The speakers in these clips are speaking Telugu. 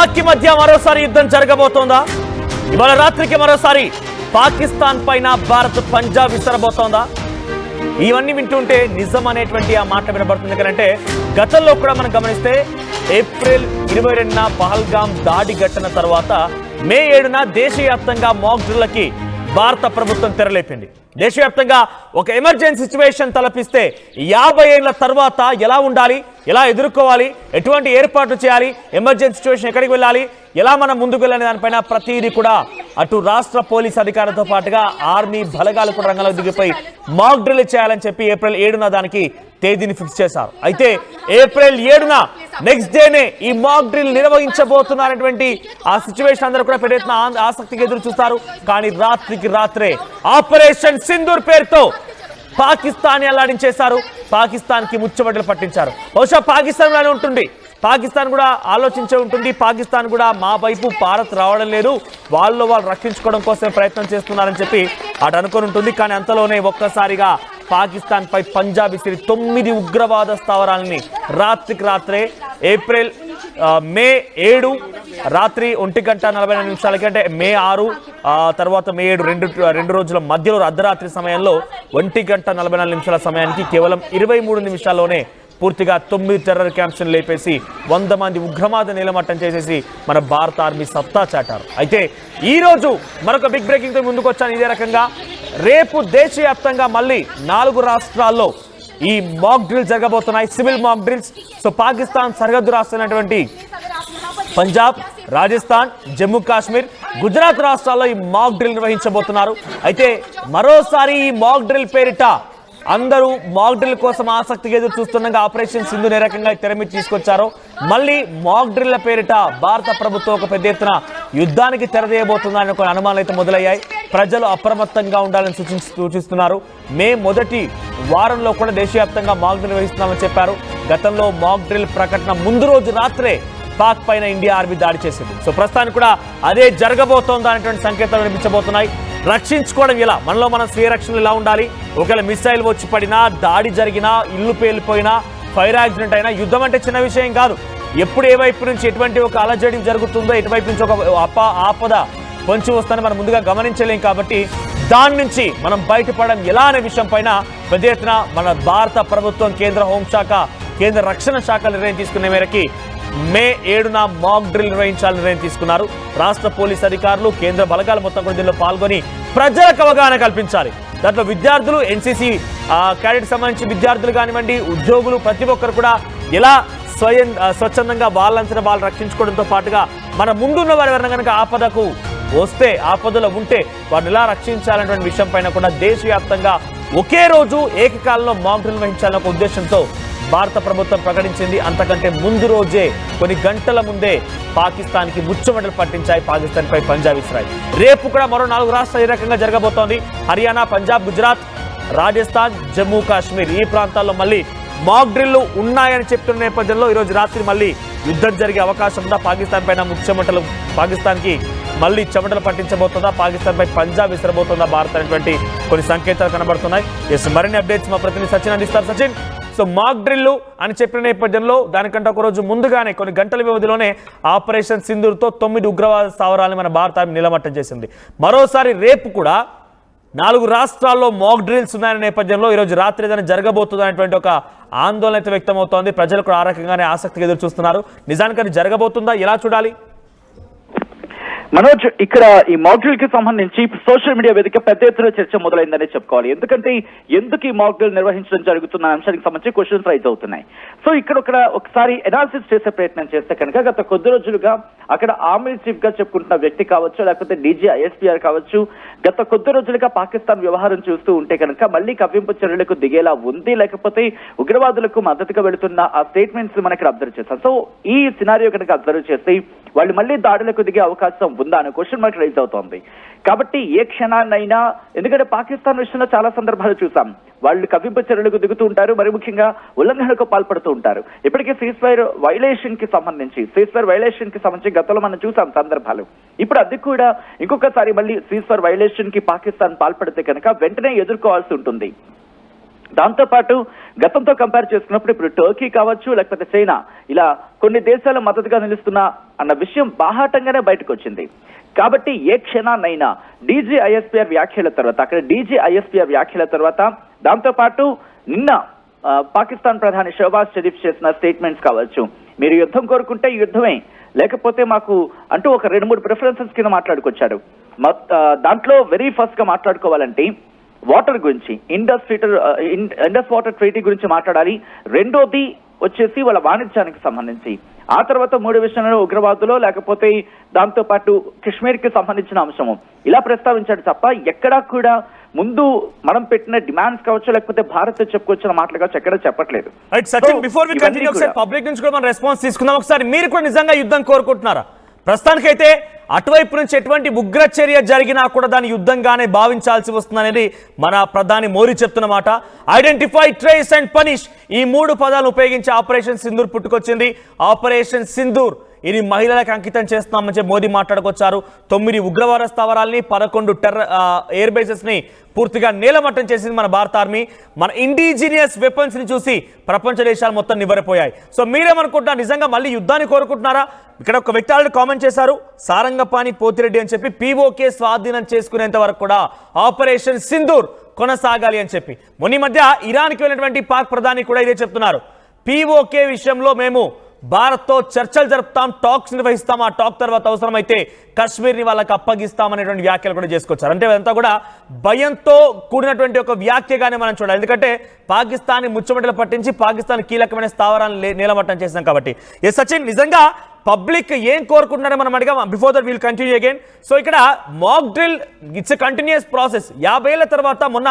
పాక్ కి మధ్య మరోసారి యుద్ధం జరగబోతోందా? ఇవాళ రాత్రికి మరోసారి పాకిస్తాన్ పైన భారత్ పంజాబ్ విసరబోతోందా? ఇవన్నీ వింటుంటే నిజం అనేటువంటి ఆ మాట వినబడుతుంది. ఎందుకంటే గతంలో కూడా మనం గమనిస్తే ఏప్రిల్ 22న పహల్గాం దాడి ఘటన తర్వాత మే 7న దేశవ్యాప్తంగా మాక్ డ్రిల్లకి భారత ప్రభుత్వం తెరలేపింది. దేశవ్యాప్తంగా ఒక ఎమర్జెన్సీ సిచ్యువేషన్ తలపిస్తే 50 ఏళ్ల తర్వాత ఎలా ఉండాలి, ఎలా ఎదుర్కోవాలి, ఎటువంటి ఏర్పాట్లు చేయాలి, ఎమర్జెన్సీ సిచ్యువేషన్ ఎక్కడికి వెళ్ళాలి, ఎలా మనం ముందుకు వెళ్ళాలి దానిపైన ప్రతిదీ కూడా అటు రాష్ట్ర పోలీస్ అధికారులతో పాటుగా ఆర్మీ బలగాలు కూడా రంగంలో దిగిపోయి మాక్ డ్రిల్ చేయాలని చెప్పి ఏప్రిల్ 7న దానికి తేదీని ఫిక్స్ చేశారు. అయితే ఏప్రిల్ 7న నెక్స్ట్ డేనే ఈ మాక్ డ్రిల్ నిర్వహించబోతున్నారనేటువంటి ఆ సిచ్యువేషన్ అందరూ కూడా పెద్ద ఎత్తున ఆసక్తిగా ఎదురు చూస్తారు. కానీ రాత్రికి రాత్రే ఆపరేషన్ సింధూర్ పేరుతో పాకిస్తాన్ అల్లాడించేశారు. పాకిస్తాన్ కి ముచ్చమటలు పట్టించారు. బహుశా పాకిస్తాన్ లానే ఉంటుంది, పాకిస్తాన్ కూడా ఆలోచించే ఉంటుంది. పాకిస్తాన్ కూడా మా వైపు భారత్ రావడం లేదు, వాళ్ళు రక్షించుకోవడం కోసం ప్రయత్నం చేస్తున్నారని చెప్పి అటు అనుకుని ఉంటుంది. కానీ అంతలోనే ఒక్కసారిగా పాకిస్తాన్ పై పంజాబ్ విసిరి 9 ఉగ్రవాద స్థావరాలని రాత్రికి రాత్రే ఏప్రిల్ మే 7 రాత్రి 1:44 అంటే మే 6 తర్వాత మే 7 రెండు రోజుల మధ్యలో అర్ధరాత్రి సమయంలో 1:44 సమయానికి కేవలం 23 నిమిషాల్లోనే పూర్తిగా 9 టెర్రర్ క్యాంప్స్ లేపేసి 100 మంది ఉగ్రవాద నిలమట్టం చేసేసి మన భారత ఆర్మీ సత్తా చాటారు. అయితే ఈ రోజు మరొక బిగ్ బ్రేకింగ్ తో ముందుకు వచ్చాను. ఇదే రకంగా రేపు దేశవ్యాప్తంగా మళ్ళీ 4 రాష్ట్రాల్లో ఈ మాక్ డ్రిల్ జరగబోతున్నాయి, సివిల్ మాక్ డ్రిల్స్. సో పాకిస్తాన్ సరిహద్దు రాష్ట్రాలైనటువంటి పంజాబ్, రాజస్థాన్, జమ్మూ కాశ్మీర్, గుజరాత్ రాష్ట్రాల్లో ఈ మాక్ డ్రిల్ నిర్వహించబోతున్నారు. అయితే మరోసారి ఈ మాక్ డ్రిల్ పేరిట అందరూ మాక్ డ్రిల్ కోసం ఆసక్తిగా ఎదురు చూస్తుండగా ఆపరేషన్ సింధూర్ ఏ రకంగా తెరమి తీసుకొచ్చారో మళ్ళీ మాక్ డ్రిల్ల పేరిట భారత ప్రభుత్వం ఒక పెద్ద ఎత్తున యుద్ధానికి తెరదేయబోతుందని కొన్ని అనుమానాలు అయితే మొదలయ్యాయి. ప్రజలు అప్రమత్తంగా ఉండాలని సూచిస్తున్నారు. మే మొదటి వారంలో కూడా దేశవ్యాప్తంగా మాక్ డ్రిల్ నిర్వహిస్తున్నామని చెప్పారు. గతంలో మాక్ డ్రిల్ ప్రకటన ముందు రోజు రాత్రే పాక్ పైన ఇండియా ఆర్మీ దాడి చేసింది. సో ప్రస్తుతానికి కూడా అదే జరగబోతోంది అనేటువంటి సంకేతాలు వినిపించబోతున్నాయి. రక్షించుకోవడం ఎలా, మనలో మనం స్వీయ రక్షణలు ఎలా ఉండాలి, ఒకవేళ మిసైల్ వచ్చి పడినా, దాడి జరిగినా, ఇల్లు పేలిపోయినా, ఫైర్ యాక్సిడెంట్ అయినా యుద్ధం అంటే చిన్న విషయం కాదు. ఎప్పుడు ఏ వైపు నుంచి ఎటువంటి ఒక అలజడి జరుగుతుందో, ఎటువైపు నుంచి ఒక ఆపద పొంచి వస్తుందని మనం ముందుగా గమనించలేం. కాబట్టి దాని నుంచి మనం బయటపడడం ఎలా అనే విషయం పైన పెద్ద ఎత్తున మన భారత ప్రభుత్వం, కేంద్ర హోంశాఖ, కేంద్ర రక్షణ శాఖలు నిర్ణయం తీసుకునే మేరకి మే 7న మాక్ డ్రిల్ నిర్వహించాలని నిర్ణయం తీసుకున్నారు. రాష్ట్ర పోలీస్ అధికారులు, కేంద్ర బలగాలు మొత్తం కూడా దీనిలో పాల్గొని ప్రజలకు అవగాహన కల్పించాలి. దాంట్లో విద్యార్థులు, ఎన్సీసీ క్యాడెట్ సంబంధించి విద్యార్థులు కానివ్వండి, ఉద్యోగులు, ప్రతి ఒక్కరు కూడా ఎలా స్వచ్ఛందంగా వాళ్ళంతా వాళ్ళు రక్షించుకోవడంతో పాటుగా మన ముందున్న వారు ఎవరైనా కనుక ఆపదకు వస్తే, ఆపదలో ఉంటే వారిని ఎలా రక్షించాలనేటువంటి విషయం పైన కూడా దేశవ్యాప్తంగా ఒకే రోజు ఏకకాలంలో మాక్ డ్రిల్ నిర్వహించాలనే ఒక ఉద్దేశంతో భారత ప్రభుత్వం ప్రకటించింది. అంతకంటే ముందు రోజే కొన్ని గంటల ముందే పాకిస్తాన్కి ముచ్చమటలు పట్టించాయి, పాకిస్తాన్ పై పంజాబ్ ఇస్రాయల్. రేపు కూడా మరో 4 రాష్ట్రాలు ఈ రకంగా జరగబోతోంది. హర్యానా, పంజాబ్, గుజరాత్, రాజస్థాన్, జమ్మూ కాశ్మీర్ ఈ ప్రాంతాల్లో మళ్ళీ మాక్ డ్రిల్లు ఉన్నాయని చెప్తున్న నేపథ్యంలో ఈరోజు రాత్రి మళ్ళీ యుద్ధం జరిగే అవకాశం ఉందా? పాకిస్తాన్ పైన ముచ్చమటలు, పాకిస్తాన్కి మళ్ళీ చెమటలు పట్టించబోతుందా? పాకిస్తాన్ పై పంజాబ్ విసరబోతుందా భారత్ అనేటువంటి కొన్ని సంకేతాలు కనబడుతున్నాయి. మరిన్ని అప్డేట్స్ మా ప్రతినిధి సచిన్ అందిస్తారు. సచిన్, సో మాక్ డ్రిల్లు అని చెప్పిన నేపథ్యంలో దానికంటే ఒక రోజు ముందుగానే కొన్ని గంటల వ్యవధిలోనే ఆపరేషన్ సింధూర్తో 9 ఉగ్రవాద స్థావరాలను మన భారత ఆర్మీ నిలమట్టం చేసింది. మరోసారి రేపు కూడా 4 రాష్ట్రాల్లో మాక్ డ్రిల్స్ ఉన్నాయనే నేపథ్యంలో ఈరోజు రాత్రి ఏదైనా జరగబోతుంది అనేటువంటి ఒక ఆందోళన అయితే వ్యక్తమవుతోంది. ప్రజలు కూడా ఆ రకంగానే ఆసక్తిగా ఎదురు చూస్తున్నారు. నిజానికి అది జరగబోతుందా, ఎలా చూడాలి? మనోజ్, ఇక్కడ ఈ మాక్ డ్రిల్ కి సంబంధించి సోషల్ మీడియా వేదిక పెద్ద ఎత్తున చర్చ మొదలైందనే చెప్పుకోవాలి. ఎందుకంటే ఎందుకు ఈ మాక్ డ్రిల్ నిర్వహించడం జరుగుతున్న అంశానికి సంబంధించి క్వశ్చన్స్ రైజ్ అవుతున్నాయి. సో ఇక్కడ ఒకసారి ఎనాలిసిస్ చేసే ప్రయత్నం చేస్తే కనుక గత కొద్ది రోజులుగా అక్కడ ఆర్మీ చీఫ్ గా చెప్పుకుంటున్న వ్యక్తి కావచ్చు, లేకపోతే డీజీ ఐఎస్పీఆర్ కావచ్చు, గత కొద్ది రోజులుగా పాకిస్తాన్ వ్యవహారం చూస్తూ ఉంటే కనుక మళ్ళీ కవ్వింపు చర్యలకు దిగేలా ఉంది, లేకపోతే ఉగ్రవాదులకు మద్దతుగా వెళుతున్న ఆ స్టేట్మెంట్స్ మనం ఇక్కడ అబ్జర్వ్ చేస్తాం. సో ఈ సినారియో కనుక అబ్జర్వ్ చేస్తే వాళ్ళు మళ్ళీ దాడులకు దిగే అవకాశం ఉందా అనే క్వశ్చన్ మార్క్ రైజ్ అవుతోంది. కాబట్టి ఏ క్షణాన్నైనా, ఎందుకంటే పాకిస్తాన్ విషయంలో చాలా సందర్భాలు చూసాం, వాళ్ళు కవ్వింపు చర్యలకు దిగుతూ ఉంటారు, మరి ముఖ్యంగా ఉల్లంఘనకు పాల్పడుతూ ఉంటారు. ఇప్పటికే సీజ్ఫైర్ వైలేషన్ కి సంబంధించి గతంలో మనం చూసాం సందర్భాలు. ఇప్పుడు అది కూడా ఇంకొకసారి మళ్ళీ సీజ్ఫైర్ వైలేషన్ కి పాకిస్తాన్ పాల్పడితే కనుక వెంటనే ఎదుర్కోవాల్సి ఉంటుంది. దాంతోపాటు గతంతో కంపేర్ చేసుకున్నప్పుడు ఇప్పుడు టర్కీ కావచ్చు లేకపోతే చైనా ఇలా కొన్ని దేశాల మద్దతుగా నిలుస్తున్నా అన్న విషయం బాహాటంగానే బయటకు వచ్చింది. కాబట్టి ఏ క్షణాన్నైనా డీజీఐఎస్పీఆర్ వ్యాఖ్యల తర్వాత దాంతోపాటు నిన్న పాకిస్తాన్ ప్రధాని షహబాజ్ షరీఫ్ చేసిన స్టేట్మెంట్స్ కావచ్చు, మీరు యుద్ధం కోరుకుంటే యుద్ధమే, లేకపోతే మాకు అంటూ ఒక 2-3 ప్రిఫరెన్సెస్ కింద మాట్లాడుకొచ్చాడు. దాంట్లో వెరీ ఫస్ట్ గా మాట్లాడుకోవాలంటే వాటర్ గురించి, ఇండస్ వాటర్ ట్రీటీ గురించి మాట్లాడాలి. రెండోది వచ్చేసి వాళ్ళ వాణిజ్యానికి సంబంధించి, ఆ తర్వాత 3 విషయంలో ఉగ్రవాదులో లేకపోతే దాంతో పాటు కశ్మీర్ కి సంబంధించిన అంశము ఇలా ప్రస్తావించాడు తప్ప ఎక్కడా కూడా ముందు మనం పెట్టిన డిమాండ్స్ కావచ్చు లేకపోతే భారత్ చెప్పుకొచ్చిన మాటలు కావచ్చు ఎక్కడ చెప్పట్లేదు. పబ్లిక్ నుంచి కూడా మనం రెస్పాన్స్ తీసుకుందాం. ఒకసారి మీరు కూడా నిజంగా యుద్ధం కోరుకుంటున్నారా? ప్రస్తుతానికైతే అటువైపు నుంచి ఎటువంటి ఉగ్ర చర్య జరిగినా కూడా దాని యుద్ధంగానే భావించాల్సి వస్తుందనేది మన ప్రధాని మోదీ చెప్తున్న మాట. ఐడెంటిఫై, ట్రేస్ అండ్ పనిష్, ఈ 3 పదాలను ఉపయోగించి ఆపరేషన్ సింధూర్ పుట్టుకొచ్చింది. ఆపరేషన్ సింధూర్ ఇది మహిళలకు అంకితం చేస్తున్నామని చెప్పి మోదీ మాట్లాడుకొచ్చారు. 9 ఉగ్రవాద స్థావరాల్ని, 11 ఎయిర్ బేసెస్ ని పూర్తిగా నేలమట్టం చేసింది మన భారత ఆర్మీ. మన ఇండిజినియస్ వెపన్స్ ని చూసి ప్రపంచ దేశాలు మొత్తం నివ్వెరపోయాయి. సో మీరేమనుకుంటున్నారు? నిజంగా మళ్ళీ యుద్ధాన్ని కోరుకుంటున్నారా? ఇక్కడ ఒక వ్యక్తి ఆల్రెడీ కామెంట్ చేశారు, సారంగపాణి పోతిరెడ్డి అని చెప్పి, పీఓకే స్వాధీనం చేసుకునేంత వరకు కూడా ఆపరేషన్ సింధూర్ కొనసాగాలి అని చెప్పి. మొన్న మధ్య ఇరాన్కి వెళ్ళినటువంటి పాక్ ప్రధాని కూడా ఇదే చెప్తున్నారు. పీఓకే విషయంలో మేము భారత్తో చర్చలు జరుపుతాం, టాక్స్ నిర్వహిస్తాం, ఆ టాక్ తర్వాత అవసరమైతే కశ్మీర్ని వాళ్ళకి అప్పగిస్తామనేటువంటి వ్యాఖ్యలు కూడా చేసుకొచ్చారు. అంటే అదంతా కూడా భయంతో కూడినటువంటి ఒక వ్యాఖ్యగానే మనం చూడాలి. ఎందుకంటే పాకిస్తాన్ ముచ్చమటలు పట్టించి పాకిస్తాన్ కీలకమైన స్థావరాలను నేలమట్టం చేసినాం కాబట్టి. ఎస్ సచిన్, నిజంగా పబ్లిక్ ఏం కోరుకుంటున్నారో మనం అడిగా. Before that will continue again. So ఇక్కడ mock drill it's continuous process. 50 ఏళ్ల తర్వాత మొన్న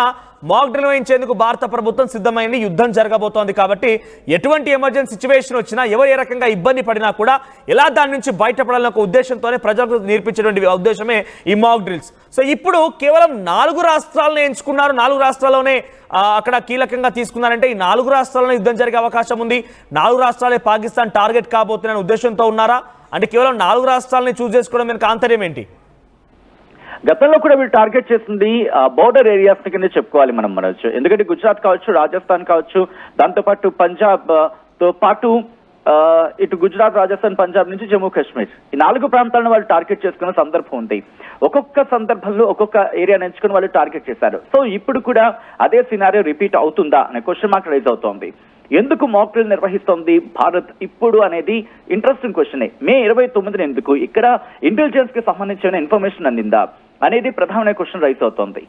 మాక్ డ్రిల్ వహించేందుకు భారత ప్రభుత్వం సిద్ధమైంది. యుద్ధం జరగబోతోంది కాబట్టి ఎటువంటి ఎమర్జెన్సీ సిచ్యువేషన్ వచ్చినా, ఎవరు ఏ రకంగా ఇబ్బంది పడినా కూడా ఎలా దాని నుంచి బయటపడాలనే ఒక ఉద్దేశంతోనే ప్రజలకు నేర్పించేటువంటి ఉద్దేశమే ఈ మాక్ డ్రిల్స్. సో ఇప్పుడు కేవలం 4 రాష్ట్రాలను ఎంచుకున్నారు. 4 రాష్ట్రాల్లోనే అక్కడ కీలకంగా తీసుకున్నారంటే ఈ 4 రాష్ట్రాల్లో యుద్ధం జరిగే అవకాశం ఉంది. 4 రాష్ట్రాలే పాకిస్తాన్ టార్గెట్ కాబోతున్న ఉద్దేశంతో ఉన్నారా? అంటే కేవలం 4 రాష్ట్రాలని చూస్ చేసుకోవడం వెనక ఆంతర్యం ఏంటి? గతంలో కూడా వీళ్ళు టార్గెట్ చేసింది బోర్డర్ ఏరియాస్ కింద చెప్పుకోవాలి మనం మనొచ్చు. ఎందుకంటే గుజరాత్ కావచ్చు, రాజస్థాన్ కావచ్చు, దాంతోపాటు పంజాబ్ తో పాటు ఇటు గుజరాత్, రాజస్థాన్, పంజాబ్ నుంచి జమ్మూ కాశ్మీర్, ఈ 4 ప్రాంతాలను వాళ్ళు టార్గెట్ చేసుకున్న సందర్భం ఉంది. ఒక్కొక్క సందర్భంలో ఒక్కొక్క ఏరియాను ఎంచుకుని వాళ్ళు టార్గెట్ చేశారు. సో ఇప్పుడు కూడా అదే సినారియో రిపీట్ అవుతుందా అనే క్వశ్చన్ మార్క్ రైజ్ అవుతోంది. ఎందుకు మాక్ డ్రిల్ నిర్వహిస్తోంది భారత్ ఇప్పుడు అనేది ఇంట్రెస్టింగ్ క్వశ్చనే. మే 29న ఎందుకు? ఇక్కడ ఇంటెలిజెన్స్ కి సంబంధించిన ఇన్ఫర్మేషన్ అందిందా అనేది ప్రధానమైన క్వశ్చన్ రైజ్ అవుతోంది.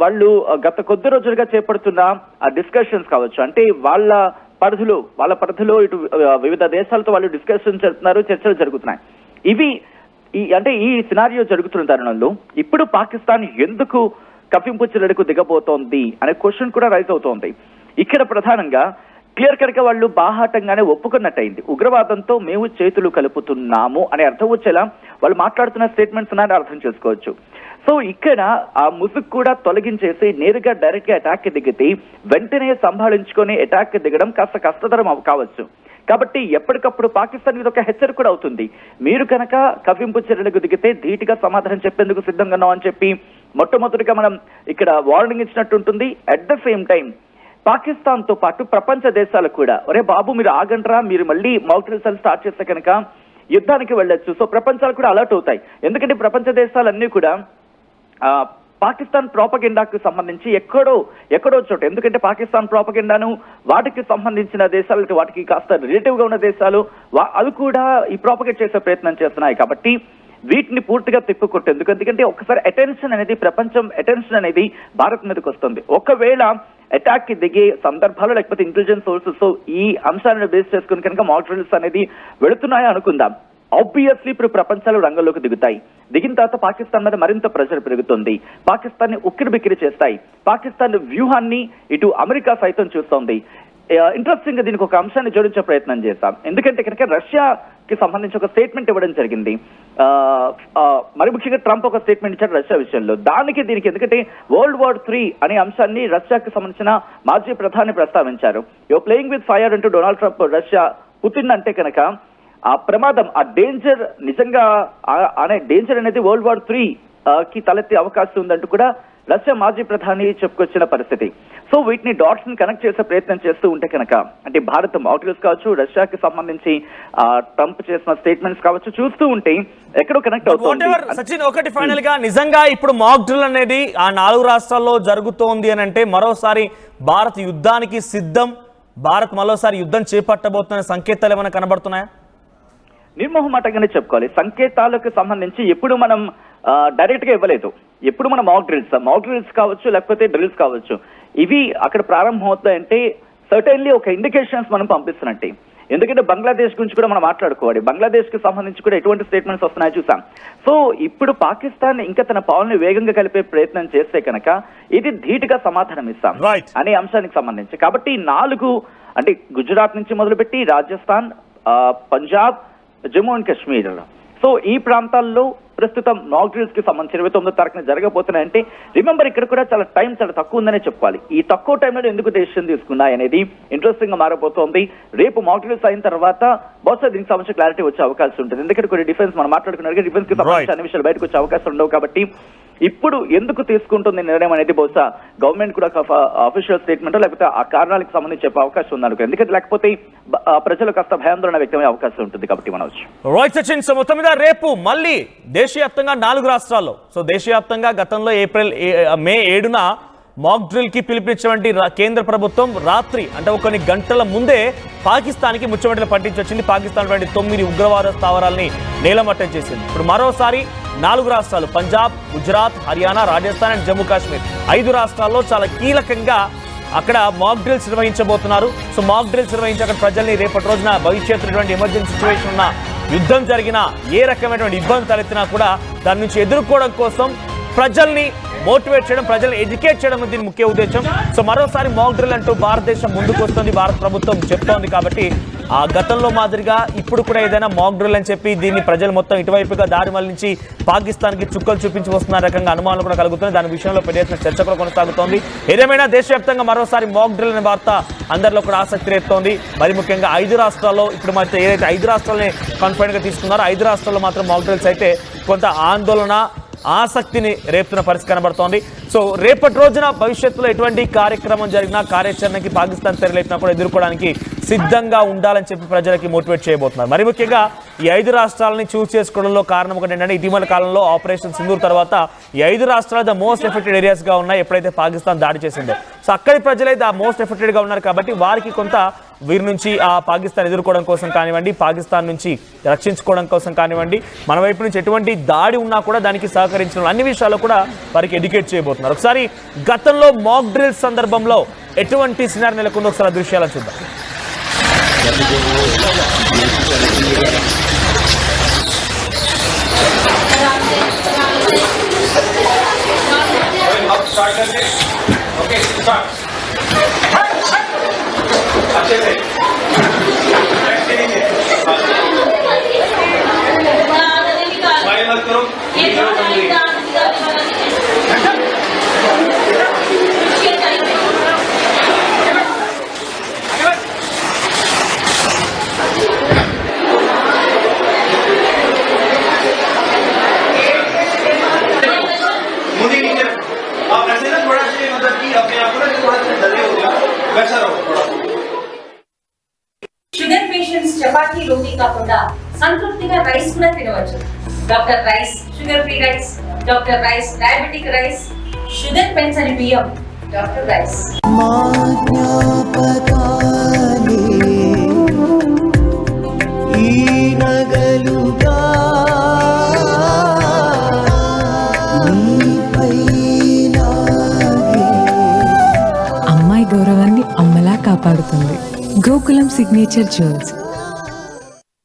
వాళ్ళు గత కొద్ది రోజులుగా చేపడుతున్న ఆ డిస్కషన్స్ కావచ్చు, అంటే వాళ్ళ పరిధిలో ఇటు వివిధ దేశాలతో వాళ్ళు డిస్కషన్ చేస్తున్నారు, చర్చలు జరుగుతున్నాయి. ఈ సినారియో జరుగుతున్న తరుణంలో ఇప్పుడు పాకిస్తాన్ ఎందుకు కవ్వింపు చర్యలకు దిగబోతోంది అనే క్వశ్చన్ కూడా రైజ్ అవుతోంది. ఇక్కడ ప్రధానంగా క్లియర్ కట్ వాళ్ళు బాహాటంగానే ఒప్పుకున్నట్టయింది. ఉగ్రవాదంతో మేము చేతులు కలుపుతున్నాము అనే అర్థం వచ్చేలా వాళ్ళు మాట్లాడుతున్న స్టేట్మెంట్స్ ఉన్నాయని అర్థం చేసుకోవచ్చు. సో ఇక్కడ ఆ ముసుగు కూడా తొలగించేసి నేరుగా డైరెక్ట్ గా అటాక్ కి దిగితే వెంటనే సంభాళించుకొని అటాక్ కి దిగడం కాస్త కష్టతరం కావచ్చు. కాబట్టి ఎప్పటికప్పుడు పాకిస్తాన్ ఇది ఒక హెచ్చరిక కూడా అవుతుంది. మీరు కనుక కవ్వింపు చర్యలకు దిగితే ధీటుగా సమాధానం చెప్పేందుకు సిద్ధంగా ఉన్నాం అని చెప్పి మొట్టమొదటిగా మనం ఇక్కడ వార్నింగ్ ఇచ్చినట్టు ఉంటుంది. At the same time Pakistan తో పాటు ప్రపంచ దేశాలకు కూడా, ఒరే బాబు మీరు ఆగండ్రా, మీరు మళ్ళీ మాక్ డ్రిల్స్ స్టార్ట్ చేస్తే కనుక యుద్ధానికి వెళ్ళొచ్చు. సో ప్రపంచాలు కూడా అలర్ట్ అవుతాయి. ఎందుకంటే ప్రపంచ దేశాలన్నీ కూడా పాకిస్తాన్ ప్రాపగెండాకు సంబంధించి ఎక్కడో చోట, ఎందుకంటే పాకిస్తాన్ ప్రాపగెండాను వాటికి సంబంధించిన దేశాలు, వాటికి కాస్త రిలేటివ్ గా ఉన్న దేశాలు అవి కూడా ఈ ప్రాపగేట్ చేసే ప్రయత్నం చేస్తున్నాయి. కాబట్టి వీటిని పూర్తిగా తిప్పుకొట్టేందుకు, ఎందుకంటే ఒకసారి అటెన్షన్ అనేది, ప్రపంచం అటెన్షన్ అనేది భారత్ మీదకి వస్తుంది. ఒకవేళ అటాక్ కి దిగే సందర్భాలు లేకపోతే ఇంటెలిజెన్స్ సోర్సెస్ ఈ అంశాలను బేస్ చేసుకుని కనుక మాక్ డ్రిల్స్ అనేది వెళుతున్నాయో అనుకుందాం. ఆబ్వియస్లీ ఇప్పుడు ప్రపంచాలు రంగంలోకి దిగిన తర్వాత పాకిస్తాన్ మీద మరింత ప్రెషర్ పెరుగుతుంది. పాకిస్తాన్ ని ఉక్కిరిబిక్కిరి చేస్తాయి. పాకిస్తాన్ వ్యూహాన్ని ఇటు అమెరికా సైతం చూస్తోంది. ఇంట్రెస్టింగ్ గా దీనికి ఒక అంశాన్ని జోడించే ప్రయత్నం చేస్తాం. ఎందుకంటే కనుక రష్యాకి సంబంధించి ఒక స్టేట్మెంట్ ఇవ్వడం జరిగింది. మరి ముఖ్యంగా ట్రంప్ ఒక స్టేట్మెంట్ ఇచ్చారు రష్యా విషయంలో. దీనికి ఎందుకంటే World War III అనే అంశాన్ని రష్యాకి సంబంధించిన మాజీ ప్రధాని ప్రస్తావించారు. యు ప్లేయింగ్ విత్ ఫైర్ అంటూ డొనాల్డ్ ట్రంప్ రష్యా పుతిన్ అంటే కనుక ఆ ప్రమాదం, ఆ డేంజర్ నిజంగా అనే డేంజర్ అనేది World War III కి తలెత్తే అవకాశం ఉందంటూ కూడా రష్యా మాజీ ప్రధాని చెప్పుకొచ్చిన పరిస్థితి. సో వీటిని డాట్స్ ని కనెక్ట్ చేసే ప్రయత్నం చేస్తూ ఉంటే కనుక అంటే భారత్ మాక్ డ్రిల్స్ కావచ్చు, రష్యాకి సంబంధించి ట్రంప్ చేసిన స్టేట్మెంట్స్ కావచ్చు, చూస్తూ ఉంటే ఎక్కడో కనెక్ట్ అవుతుంది. సచిన్, ఒకటి ఫైనల్ గా నిజంగా ఇప్పుడు మాక్ డ్రిల్ అనేది ఆ 4 రాష్ట్రాల్లో జరుగుతోంది అని అంటే మరోసారి భారత్ యుద్ధానికి సిద్ధం, భారత్ మరోసారి యుద్ధం చేపట్టబోతున్న సంకేతాలు ఏమైనా కనబడుతున్నాయా? నిర్మోహమాటంగానే చెప్పుకోవాలి. సంకేతాలకు సంబంధించి ఎప్పుడు మనం డైరెక్ట్ గా ఇవ్వలేదు. ఎప్పుడు మనం మాక్ డ్రిల్స్ కావచ్చు, లేకపోతే డ్రిల్స్ కావచ్చు, ఇవి అక్కడ ప్రారంభం అవుతాయంటే సర్టైన్లీ ఒక ఇండికేషన్స్ మనం పంపిస్తున్నట్టే. ఎందుకంటే బంగ్లాదేశ్ గురించి కూడా మనం మాట్లాడుకోవాలి. బంగ్లాదేశ్ కి సంబంధించి కూడా ఎటువంటి స్టేట్మెంట్స్ వస్తున్నాయో చూసాం. సో ఇప్పుడు పాకిస్తాన్ ఇంకా తన పాలన వేగంగా కలిపే ప్రయత్నం చేస్తే కనుక ఇది ధీటుగా సమాధానం ఇస్తాం అనే అంశానికి సంబంధించి. కాబట్టి 4 అంటే గుజరాత్ నుంచి మొదలుపెట్టి రాజస్థాన్, పంజాబ్, జమ్మూ అండ్ కాశ్మీర్, సో ఈ ప్రాంతాల్లో ప్రస్తుతం మాక్ డ్రిల్స్ కి సంబంధించి 29వ తారీఖున జరగబోతున్నాయంటే రిమెంబర్ ఇక్కడ కూడా చాలా తక్కువ ఉందనే చెప్పుకోవాలి. ఈ తక్కువ టైంలో ఎందుకు డెసిషన్ తీసుకున్నాయి అనేది ఇంట్రెస్టింగ్ గా మారబోతోంది. రేపు మాక్ డ్రిల్స్ అయిన తర్వాత బహుశా దీనికి సంబంధించి క్లారిటీ వచ్చే అవకాశం ఉంటుంది. ఎందుకంటే కొన్ని డిఫెన్స్ మనం మాట్లాడుకున్నారు, డిఫెన్స్ కి సంబంధించి అన్ని విషయాలు బయటకు వచ్చే అవకాశం ఉండవు. కాబట్టి ఇప్పుడు ఎందుకు తీసుకుంటుంది నిర్ణయం అనేది బహుశా గవర్నమెంట్ కూడా అఫీషియల్ స్టేట్మెంట్ లేకపోతే ఆ కారణాలకు సంబంధించి చెప్పే అవకాశం ఉంది అనుకో. ఎందుకంటే లేకపోతే ప్రజలు కాస్త భయాందోళన వ్యక్తమయ్యే అవకాశం ఉంటుంది. కాబట్టి మనం రోహిత్ సచిన్, సో మొత్తం మీద రేపు మళ్ళీ దేశవ్యాప్తంగా 4 రాష్ట్రాల్లో, సో దేశవ్యాప్తంగా గతంలో మే 7న మాక్ డ్రిల్ కి పిలుపునిచ్చినటువంటి కేంద్ర ప్రభుత్వం రాత్రి అంటే కొన్ని గంటల ముందే పాకిస్తాన్కి ముచ్చమటలు పట్టించొచ్చింది. పాకిస్తాన్ 9 ఉగ్రవాద స్థావరాలని నేలమట్టం చేసింది. ఇప్పుడు మరోసారి 4 రాష్ట్రాలు పంజాబ్, గుజరాత్, హర్యానా, రాజస్థాన్ అండ్ జమ్మూ కాశ్మీర్ 5 రాష్ట్రాల్లో చాలా కీలకంగా అక్కడ మాక్ డ్రిల్స్ నిర్వహించబోతున్నారు. సో మాక్ డ్రిల్స్ నిర్వహించి అక్కడ ప్రజల్ని రేపటి రోజున భవిష్యత్తు ఎమర్జెన్సీ సిచ్యువేషన్ ఉన్న యుద్ధం జరిగినా ఏ రకమైనటువంటి ఇబ్బంది తలెత్తినా కూడా దాని నుంచి ఎదుర్కోవడం కోసం ప్రజల్ని మోటివేట్ చేయడం, ప్రజల్ని ఎడ్యుకేట్ చేయడం దీని ముఖ్య ఉద్దేశం. సో మరోసారి మాక్ డ్రిల్ అంటూ భారతదేశం ముందుకు వస్తుంది, భారత ప్రభుత్వం చెప్తోంది. కాబట్టి ఆ గతంలో మాదిరిగా ఇప్పుడు కూడా ఏదైనా మాక్ డ్రిల్ అని చెప్పి దీన్ని ప్రజలు మొత్తం ఇటువైపుగా దారి మళ్లించి పాకిస్తాన్కి చుక్కలు చూపించి వస్తున్న రకంగా అనుమానాలు కూడా కలుగుతుంది. దాని విషయంలో పెద్ద ఎత్తున చర్చ కూడా కొనసాగుతోంది. ఏదేమైనా దేశవ్యాప్తంగా మరోసారి మాక్ డ్రిల్ అనే వార్త అందరిలో కూడా ఆసక్తి రేపుతోంది. మరి ముఖ్యంగా 5 రాష్ట్రాల్లో ఇప్పుడు మాత్రం ఏదైతే 5 రాష్ట్రాలని కాన్ఫిడెంట్ గా తీసుకున్నారో 5 రాష్ట్రాల్లో మాత్రం మాక్ డ్రిల్స్ అయితే కొంత ఆందోళన, ఆసక్తిని రేపుతున్న పరిస్థితి కనబడుతోంది. సో రేపటి రోజున భవిష్యత్తులో ఎటువంటి కార్యక్రమం జరిగినా, కార్యాచరణకి పాకిస్తాన్ తెరలేపినా కూడా ఎదుర్కోవడానికి సిద్ధంగా ఉండాలని చెప్పి ప్రజలకి మోటివేట్ చేయబోతున్నారు. మరి ముఖ్యంగా ఈ 5 రాష్ట్రాలని చూస్ చేసుకోవడంలో కారణం ఒకటి ఏంటంటే ఇటీవల కాలంలో ఆపరేషన్ సింధూర్ తర్వాత ఈ 5 రాష్ట్రాలు ద మోస్ట్ ఎఫెక్టెడ్ ఏరియాస్ గా ఉన్నాయి ఎప్పుడైతే పాకిస్తాన్ దాడి చేసిందో. సో అక్కడి ప్రజలైతే ఆ మోస్ట్ ఎఫెక్టెడ్ గా ఉన్నారు. కాబట్టి వారికి కొంత వీరి నుంచి ఆ పాకిస్తాన్ ఎదుర్కోవడం కోసం కానివ్వండి, పాకిస్తాన్ నుంచి రక్షించుకోవడం కోసం కానివ్వండి, మన వైపు నుంచి ఎటువంటి దాడి ఉన్నా కూడా దానికి సహకరించడం అన్ని విషయాల్లో కూడా వారికి ఎడ్యుకేట్ చేయబోతున్నారు. ఒకసారి గతంలో మాక్ డ్రిల్ సందర్భంలో ఎటువంటి సినారీ నెలకొందో ఒకసారి దృశ్యాలను చూద్దాం. షుగర్ పేషెంట్స్ చపాతీ రోటీ కాకుండా సంతృప్తిగా రైస్ కూడా తినవచ్చు. Doctor rice, sugar free rice, doctor rice, diabetic rice, sugar పెంచని బియ్యం, డాక్టర్ రైస్. అమ్మాయి గౌరవాన్ని అమ్మలా కాపాడుతుంది. Gokulam signature jewels.